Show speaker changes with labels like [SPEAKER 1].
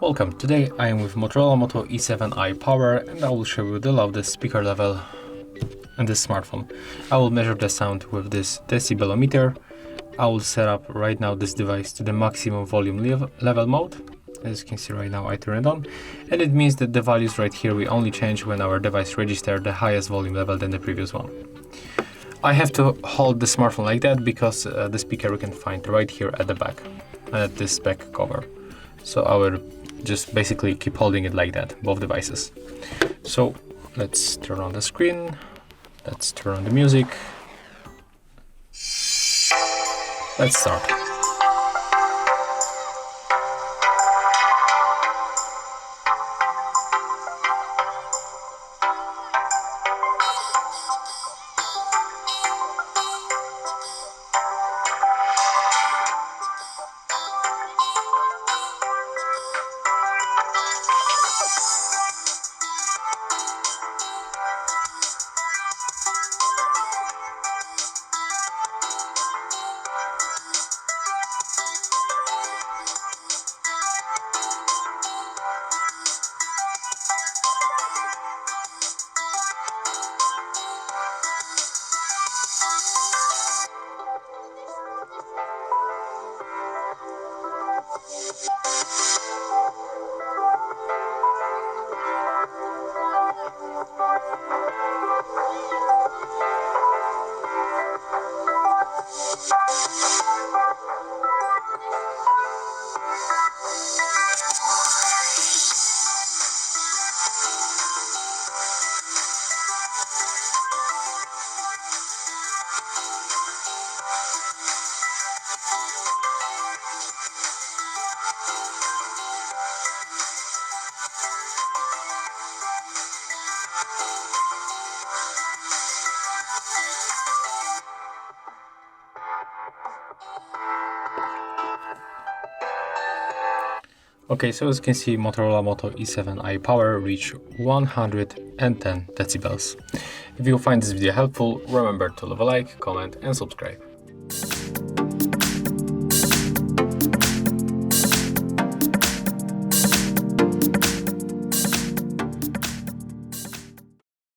[SPEAKER 1] Welcome, today I am with Motorola Moto E7i Power and I will show you the loudest speaker level in this smartphone. I will measure the sound with this decibelometer. I will set up right now this device to the maximum volume level mode. As you can see right now I turn it on, and it means that the values right here will only change when our device registers the highest volume level than the previous one. I have to hold the smartphone like that because the speaker we can find right here at the back, at this back cover. So I will just basically keep holding it like that, both devices. So let's turn on the screen, let's turn on the music, let's start. Okay, so as you can see, Motorola Moto E7i Power reached 110 decibels. If you find this video helpful, remember to leave a like, comment and subscribe.